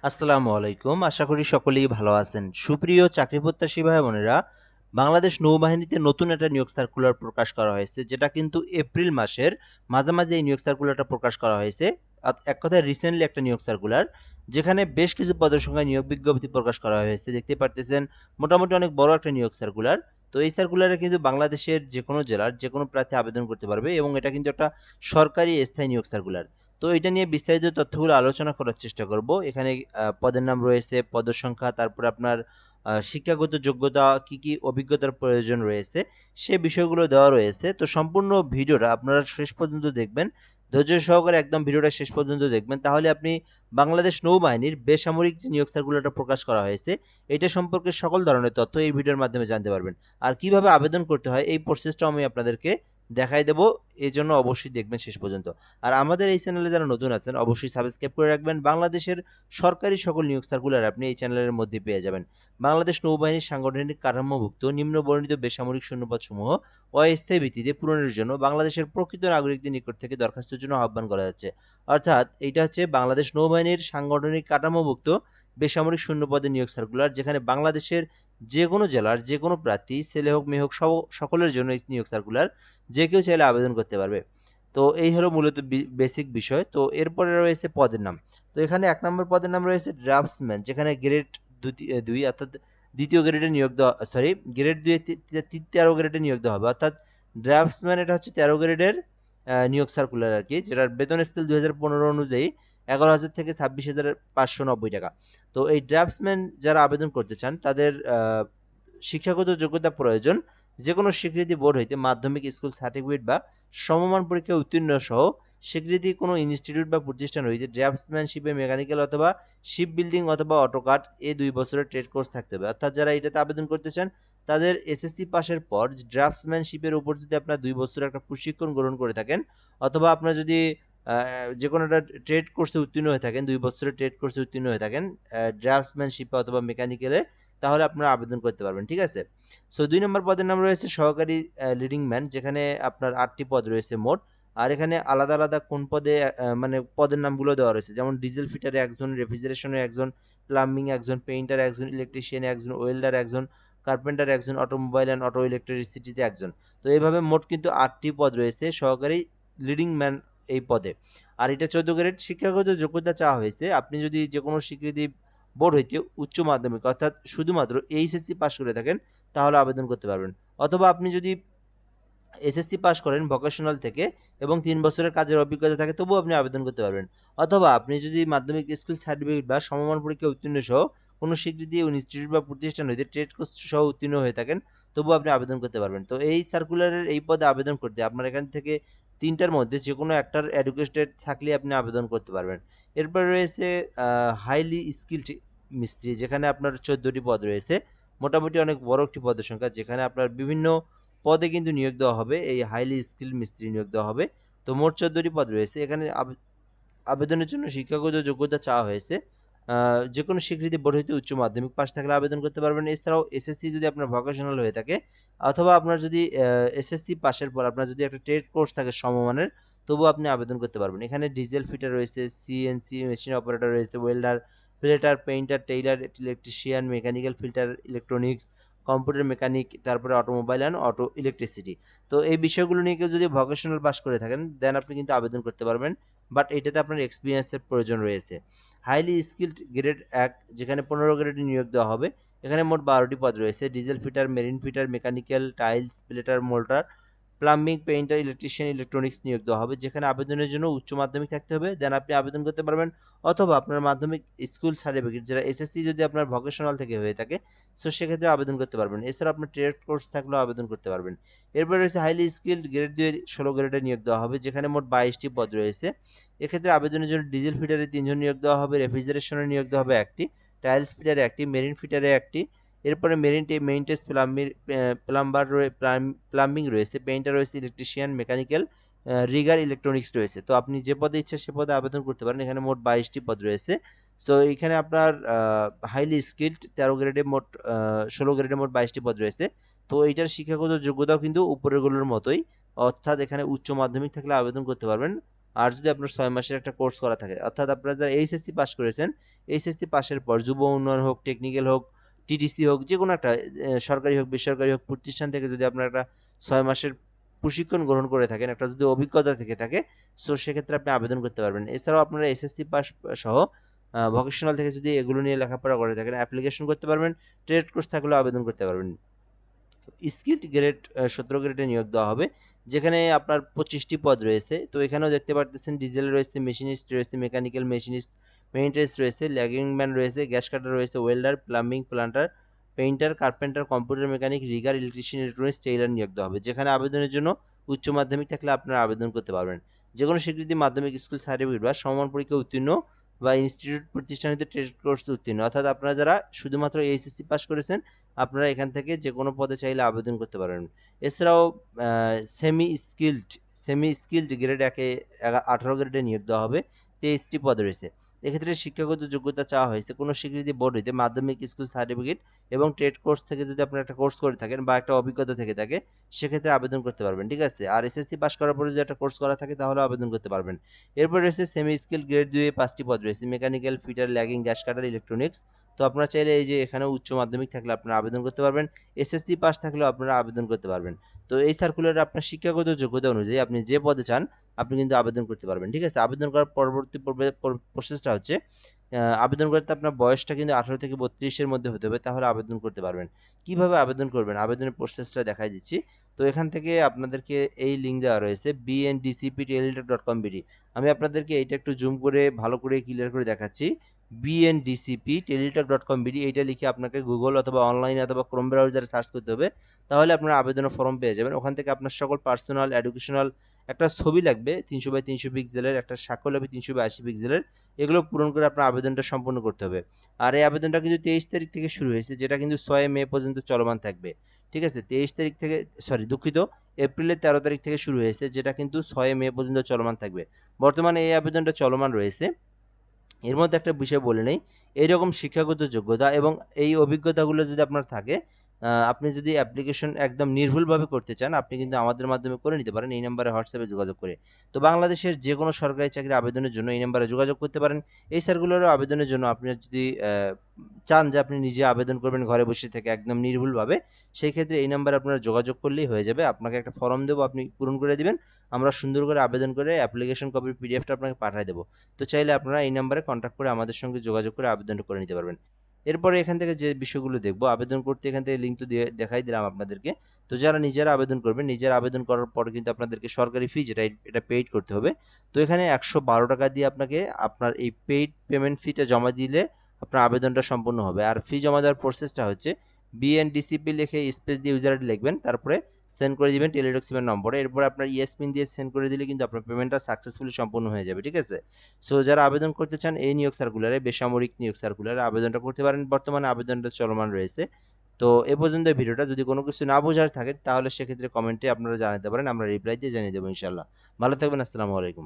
আসসালামু আলাইকুম। আশা করি সকলেই ভালো আছেন। সুপ্রিয় চাকরি প্রত্যাশী ভাই বোনেরা, বাংলাদেশ নৌবাহিনীতে নতুন একটা নিয়োগ সার্কুলার প্রকাশ করা হয়েছে, যেটা কিন্তু এপ্রিল মাসের মাঝামাঝি এই নিয়োগ সার্কুলারটা প্রকাশ করা হয়েছে। এক কথায় রিসেন্টলি একটা নিয়োগ সার্কুলার, যেখানে বেশ কিছু পদের সংখ্যায় নিয়োগ বিজ্ঞপ্তি প্রকাশ করা হয়েছে। দেখতে পারতেছেন মোটামুটি অনেক বড় একটা নিয়োগ সার্কুলার। তো এই সার্কুলারে কিন্তু বাংলাদেশের যেকোনো জেলার যেকোনো প্রার্থী আবেদন করতে পারবে এবং এটা কিন্তু একটা সরকারি স্থায়ী নিয়োগ সার্কুলার। তো এটা নিয়ে বিস্তারিত তথ্যগুলো আলোচনা করার চেষ্টা করব। এখানে পদের নাম রয়েছে, পদের সংখ্যা, তারপরে আপনার শিক্ষাগত যোগ্যতা, কি অভিজ্ঞতার প্রয়োজন রয়েছে, সে বিষয়গুলো দেওয়া রয়েছে। তো সম্পূর্ণ ভিডিওটা আপনারা শেষ পর্যন্ত দেখবেন। ধৈর্য সহকারে একদম ভিডিওটা শেষ পর্যন্ত দেখবেন। তাহলে আপনি বাংলাদেশ নৌবাহিনীর বেসামরিক যে নিয়োগ সার্কুলারটা প্রকাশ করা হয়েছে, এটা সম্পর্কে সকল ধরনের তথ্য এই ভিডিওর মাধ্যমে জানতে পারবেন। আর কিভাবে আবেদন করতে হয় এই প্রসেসটাও আমি আপনাদেরকে দেখাই দেব। এজন্য অবশ্যই দেখবেন শেষ পর্যন্ত। আর আমাদের এই চ্যানেলে যারা নতুন আছেন অবশ্যই সাবস্ক্রাইব করে রাখবেন। বাংলাদেশের সরকারি সকল নিয়োগ সার্কুলার আপনি এই চ্যানেলের মধ্যে পেয়ে যাবেন। বাংলাদেশ নৌবাহিনীর সাংগঠনিক কাঠামোভুক্ত নিম্নবর্ণিত বেসামরিক শূন্যপদসমূহ অস্থায়ী ভিত্তিতে পূরণের জন্য বাংলাদেশের প্রকৃত নাগরিকদের নিকট থেকে দরখাস্তের জন্য আহ্বান করা যাচ্ছে। অর্থাৎ এইটা হচ্ছে বাংলাদেশ নৌবাহিনীর সাংগঠনিক কাঠামোভুক্ত বেসামরিক শূন্যপদের নিয়োগ সার্কুলার, যেখানে বাংলাদেশের যে কোনো জেলার যে কোনো প্রার্থী, ছেলে হোক মেয়ে হোক, সকলের জন্য এই নিয়োগ সার্কুলার, যে কেউ চাইলে আবেদন করতে পারবে। তো এই হলো মূলত বেসিক বিষয়। তো এরপরে রয়েছে পদের নাম। তো এখানে ১ নম্বর পদের নাম রয়েছে ড্রাফটসম্যান, যেখানে গ্রেড ২ অর্থাৎ দ্বিতীয় গ্রেডে নিয়োগ দেওয়া, সরি গ্রেড ২ এ ১৩ গ্রেডে নিয়োগ দেওয়া হবে। অর্থাৎ ড্রাফটসম্যান এটা হচ্ছে ১৩ গ্রেডের নিয়োগ সার্কুলার আরকি, যেটার বেতন স্কেল ২০১৫ অনুযায়ী ১১,০০০ থেকে ২৬,৫৯০ টাকা। তো এই ড্রাফটসম্যান যারা আবেদন করতে চান তাদের শিক্ষাগত যোগ্যতা প্রয়োজন। যেকোনো স্বীকৃতি বোর্ড হইতে মাধ্যমিক, স্কুল সার্টিফিকেট বা সমমান পরীক্ষায় উত্তীর্ণ সহ স্বীকৃতি কোনো ইনস্টিটিউট বা প্রতিষ্ঠান হইতে ড্রাফটসম্যানশিপে মেকানিক্যাল অথবা শিপ বিল্ডিং অথবা অটোকাড ২ বছরের ট্রেড কোর্স থাকতে হবে। অর্থাৎ যারা এটাতে আবেদন করতে চান তাদের এসএসসি পাসের পর ড্রাফটসম্যানশিপের উপর যদি আপনার ২ বছরের একটা প্রশিক্ষণ গ্রহণ করে থাকেন, অথবা আপনার যদি যেকোনো একটা ট্রেড কোর্সে উত্তীর্ণ হয়ে থাকেন, ২ বছরের ট্রেড কোর্সে উত্তীর্ণ হয়ে থাকেন ড্রাফটসম্যানশিপে অথবা মেকানিক্যালে, তাহলে আপনারা আবেদন করতে পারবেন। ঠিক আছে? সো ২ নম্বর পদের নাম রয়েছে সহকারী লিডিং ম্যান, যেখানে আপনার ৮ টি পদ রয়েছে মোট। আর এখানে আলাদা, আলাদা কোন পদে মানে পদের নামগুলো দেওয়া রয়েছে। যেমন ডিজেল ফিটারে ১ জন, রেফ্রিজারেশনে ১ জন, প্লাম্বিং ১ জন, পেইন্টার ১ জন, ইলেকট্রিশিয়ান ১ জন, ওয়েল্ডার ১ জন, কার্পেন্টার ১ জন, অটোমোবাইল অ্যান্ড অটো ইলেকট্রিসিটিতে ১ জন। তো এভাবে মোট কিন্তু ৮ টি পদ রয়েছে সহকারী লিডিং ম্যান এই পদে। আর এটা ১৪ গ্রেড। শিক্ষাগত যোগ্যতা চাওয়া হয়েছে। আপনি যদি যেকোনো স্বীকৃতি বোর্ড হইতে উচ্চ মাধ্যমিক অর্থাৎ শুধুমাত্র এইচএসসি পাস করে থাকেন, তাহলে আবেদন করতে পারবেন। অথবা আপনি যদি এসএসসি পাস করেন ভোকেশনাল থেকে এবং ৩ বছরের কাজের অভিজ্ঞতা থাকে, তবুও আপনি আবেদন করতে পারবেন। অথবা আপনি যদি মাধ্যমিক, স্কুল সার্টিফিকেট বা সমমান পরীক্ষায় উত্তীর্ণ সহ কোনো স্বীকৃতি ইনস্টিটিউট বা প্রতিষ্ঠান হইতে ট্রেড কোর্স সহ উত্তীর্ণ হয়ে থাকেন, তবুও আপনি আবেদন করতে পারবেন। তো এই সার্কুলারের এই পদে আবেদন করতে আপনার এখান থেকে ৩ টার মধ্যে যেকোনো একটার এডুকেটেড থাকলে আপনি আবেদন করতে পারবেন। এরপরে রয়েছে হাইলি স্কিলড মিস্ত্রি, যেখানে আপনার ১৪ টি পদ রয়েছে। মোটামুটি অনেক বড় একটি পদের সংখ্যা, যেখানে আপনার বিভিন্ন পদে কিন্তু নিয়োগ দেওয়া হবে। এই হাইলি স্কিলড মিস্ত্রি নিয়োগ দেওয়া হবে। তো মোট ১৪ টি পদ রয়েছে। এখানে আবেদনের জন্য শিক্ষাগত যোগ্যতা চাওয়া হয়েছে। যেকোনো স্বীকৃতি বোর্ড হইতে উচ্চ মাধ্যমিক পাস থাকলে আবেদন করতে পারবেন। এছাড়াও এসএসসি যদি আপনার ভোকেশনাল হয়ে থাকে, অথবা আপনার যদি এসএসসি পাসের পর আপনার যদি একটা ট্রেড কোর্স থাকে সমমানের, তবুও আপনি আবেদন করতে পারবেন। এখানে ডিজেল ফিটার রয়েছে, সিএনসি মেশিন অপারেটর রয়েছে, welder, platter, painter, Taylor, electrician, mechanical filter, electronics, computer mechanic, তারপরে অটোমোবাইল অ্যান্ড অটো ইলেকট্রিসিটি। তো এই বিষয়গুলো নিয়ে কেউ যদি ভোকেশনাল পাস করে থাকেন, দেন আপনি কিন্তু আবেদন করতে পারবেন। বাট এটাতে আপনার এক্সপিরিয়েন্সের প্রয়োজন রয়েছে। হাইলি স্কিলড গ্রেড ১, যেখানে ১৫ গ্রেডে নিয়োগ দেওয়া হবে। এখানে মোট ১২ টি পদ রয়েছে। Diesel fitter, marine fitter, mechanical, tiles, plater, moulder, plumbing, painter, electrician, electronics নিয়োগ দেওয়া হবে। যেখানে আবেদনের জন্য উচ্চ মাধ্যমিক থাকতে হবে, দেন আপনি আবেদন করতে পারবেন। অথবা আপনার মাধ্যমিক, স্কুল সার্টিফিকেট, যেটা এসএসসি যদি আপনার ভোকেশনাল থেকে হয়ে থাকে, সো সেক্ষেত্রে আবেদন করতে পারবেন। এছাড়া আপনার ট্রেড কোর্স থাকলেও আবেদন করতে পারবেন। এরপরে রয়েছে হাইলি স্কিলড গ্রেড ২ এর ১৬ গ্রেডে নিয়োগ দেওয়া হবে, যেখানে মোট ২২ টি পদ রয়েছে। এক্ষেত্রে আবেদনের জন্য ডিজেল ফিটারে ৩ জন নিয়োগ দেওয়া হবে, রেফ্রিজারেশনে নিয়োগ দেওয়া হবে ১ টি, টাইলস ফিটারে ১ টি, মেরিন ফিটারে 1 টি। এরপরে মেইনটেস প্লাম্বার প্লাম্বিং রয়েছে, পেইন্টার রয়েছে, ইলেকট্রিশিয়ান, মেকানিক্যাল, রিগার, ইলেকট্রনিক্স রয়েছে। তো আপনি যে পদে ইচ্ছা সে পদে আবেদন করতে পারেন। এখানে মোট ২২ টি পদ রয়েছে। সো এখানে আপনার হাইলি স্কিলড ১৩ গ্রেডে মোট ১৬ গ্রেডে মোট ২২ টি পদ রয়েছে। তো এইটার শিক্ষাগত যোগ্যতাও কিন্তু উপরেরগুলোর মতোই। অর্থাৎ এখানে উচ্চ মাধ্যমিক থাকলে আবেদন করতে পারবেন। আর যদি আপনার 6 মাসের একটা কোর্স করা থাকে, অর্থাৎ আপনারা যারা এইচএসসি পাস করেছেন, এইচএসসি পাসের পর যুব উন্নয়ন হোক, টেকনিক্যাল হোক, টিটিসি হোক, যেকোনো একটা সরকারি হোক, বেসরকারি হোক প্রতিষ্ঠান থেকে যদি আপনার একটা 6 মাসের প্রশিক্ষণ গ্রহণ করে থাকেন, একটা যদি অভিজ্ঞতা থেকে থাকে, সো সেক্ষেত্রে আপনি আবেদন করতে পারবেন। এছাড়াও আপনারা এসএসসি পাস সহ ভোকেশনাল থেকে যদি এগুলো নিয়ে লেখাপড়া করে থাকেন, অ্যাপ্লিকেশন করতে পারবেন। ট্রেড কোর্স থাকলেও আবেদন করতে পারবেন। স্কিল্ড গ্রেড 17 গ্রেডে নিয়োগ দেওয়া হবে, যেখানে আপনার 25টি পদ রয়েছে। তো এখানেও দেখতে পারতেছেন ডিজেল রয়েছে, মেশিনিস্ট রয়েছে, মেকানিক্যাল মেশিনিস্ট, মেইনটেন্স রয়েছে, ল্যাগিং ম্যান রয়েছে, গ্যাস কাটার রয়েছে, welder, plumbing, planter, painter, carpenter, computer mechanic, rigger, electrician, electronics, tailor নিয়োগ দেওয়া হবে। যেখানে আবেদনের জন্য উচ্চ মাধ্যমিক থাকলে আপনারা আবেদন করতে পারবেন। যে কোনো স্বীকৃতি মাধ্যমিক স্কুল সার্টিফিকেট বা সমমান পরীক্ষা উত্তীর্ণ বা ইনস্টিটিউট প্রতিষ্ঠানিত ট্রেড কোর্স উত্তীর্ণ, অর্থাৎ আপনারা যারা শুধুমাত্র এইচএসসি পাস করেছেন, আপনারা এখান থেকে যে কোনো পদে চাইলে আবেদন করতে পারবেন। এছাড়াও সেমি স্কিল্ড গ্রেড 18 গ্রেডে নিয়োগ দেওয়া হবে, 23টি পদ রয়েছে। এক্ষেত্রে শিক্ষাগত যোগ্যতা চাওয়া হয়েছে কোনো স্বীকৃতি বোর্ড হইতে মাধ্যমিক স্কুল সার্টিফিকেট এবং ট্রেড কোর্স থেকে যদি আপনারা একটা কোর্স করে থাকেন বা একটা অভিজ্ঞতা থেকে থাকে, সেক্ষেত্রে আবেদন করতে পারবেন। ঠিক আছে, আর এসএসসি পাস করার পরে যদি একটা কোর্স করা থাকে তাহলে আবেদন করতে পারবেন। এরপর রয়েছে সেমি স্কিল গ্রেড 2 এ 5টি পদ রয়েছে, mechanical, fitter, lagging, gas cutter, electronics. তো আপনারা চাইলে এই যে এখানে উচ্চ মাধ্যমিক থাকলে আপনারা আবেদন করতে পারবেন, এসএসসি পাস থাকলেও আপনারা আবেদন করতে পারবেন। তো এই সার্কুলারে আপনার শিক্ষাগত যোগ্যতা অনুযায়ী আপনি যে পদে চান আপনি কিন্তু আবেদন করতে পারবেন। ঠিক আছে, আবেদন করার পরবর্তী প্রসেসটা হচ্ছে আবেদন করতে আপনার বয়সটা কিন্তু 18 থেকে 32-এর মধ্যে হতে হবে, তাহলে আবেদন করতে পারবেন। কিভাবে আবেদন করবেন আবেদনের প্রসেসটা দেখাই দিচ্ছি। তো এখান থেকে আপনাদেরকে এই লিঙ্ক দেওয়া রয়েছে bndcp.teletalk.com.bd। আমি আপনাদেরকে এইটা একটু জুম করে ভালো করে ক্লিয়ার করে দেখাচ্ছি। bndcp.teletalk.com.bd এইটা লিখে আপনাকে গুগল অথবা অনলাইন অথবা ক্রোম ব্রাউজারে সার্চ করতে হবে, তাহলে আপনার আবেদনের ফর্ম পেয়ে যাবেন। ওখান থেকে আপনার সকল পার্সোনাল এডুকেশনাল একটা ছবি লাগবে 300 বাই 300 পিক্সেলের, একটা স্বাক্ষর লাগবে 382 পিক্সেলের। এগুলো পূরণ করে আপনার আবেদনটা সম্পূর্ণ করতে হবে। আর এই আবেদনটা কিন্তু 23 তারিখ থেকে শুরু হয়েছে, যেটা কিন্তু 6 মে পর্যন্ত চলমান থাকবে। ঠিক আছে, 23 তারিখ থেকে, সরি দুঃখিত, এপ্রিলের 13 তারিখ থেকে শুরু হয়েছে, যেটা কিন্তু 6 মে পর্যন্ত চলমান থাকবে। বর্তমানে এই আবেদনটা চলমান রয়েছে। এর মধ্যে একটা বিষয় বলে নেই, এইরকম শিক্ষাগত যোগ্যতা এবং এই অভিজ্ঞতাগুলো যদি আপনার থাকে, আপনি যদি অ্যাপ্লিকেশন একদম নির্ভুলভাবে করতে চান, আপনি কিন্তু আমাদের মাধ্যমে করে নিতে পারেন এই নাম্বারে হোয়াটসঅ্যাপে যোগাযোগ করে। তো বাংলাদেশের যে কোনো সরকারি চাকরির আবেদনের জন্য এই নাম্বারে যোগাযোগ করতে পারেন। এই সার্কুলারও আবেদনের জন্য আপনি যদি চান যে আপনি নিজে আবেদন করবেন ঘরে বসে থেকে একদম নির্ভুলভাবে, সেই ক্ষেত্রে এই নাম্বারে আপনারা যোগাযোগ করলেই হয়ে যাবে। আপনাকে একটা ফর্ম দেবো, আপনি পূরণ করে দিবেন, আমরা সুন্দর করে আবেদন করে অ্যাপ্লিকেশন কপির পিডিএফটা আপনাকে পাঠিয়ে দেবো। তো চাইলে আপনারা এই নাম্বারে কন্ট্যাক্ট করে আমাদের সঙ্গে যোগাযোগ করে আবেদনটা করে নিতে পারবেন। এরপরে এখান থেকে যে বিষয়গুলো দেখবো, আবেদন করতে এখান থেকে লিঙ্ক তো দিয়ে দেখাই দিলাম আপনাদেরকে। তো যারা নিজেরা আবেদন করবেন, নিজেরা আবেদন করার পরে কিন্তু আপনাদেরকে সরকারি ফি যেটা এটা পেইড করতে হবে। তো এখানে 112 টাকা দিয়ে আপনাকে আপনার এই পেইড পেমেন্ট ফিটা জমা দিলে আপনার আবেদনটা সম্পূর্ণ হবে। আর ফি জমা দেওয়ার প্রসেসটা হচ্ছে বিএনডিসিপি লিখে স্পেস দিয়ে ইউজার আইডি লিখবেন, তারপরে সেন্ড করে দিবেন টেলিটক সিমের নম্বরে। এরপর আপনার ইয়েস পিন দিয়ে সেন্ড করে দিলে কিন্তু আপনার পেমেন্টটা সাকসেসফুলি সম্পূর্ণ হয়ে যাবে। ঠিক আছে, সো যারা আবেদন করতে চান এই নিয়োগ সার্কুলারে, বেসামরিক নিয়োগ সার্কুলারে আবেদনটা করতে পারেন। বর্তমানে আবেদনটা চলমান রয়েছে। তো এ পর্যন্ত ভিডিওটা, যদি কোনো কিছু না বোঝার থাকে তাহলে সেক্ষেত্রে কমেন্টে আপনারা জানাতে পারেন, আমরা রিপ্লাই দিয়ে জানিয়ে দেবো ইনশাল্লাহ। ভালো থাকবেন, আসসালামু আলাইকুম।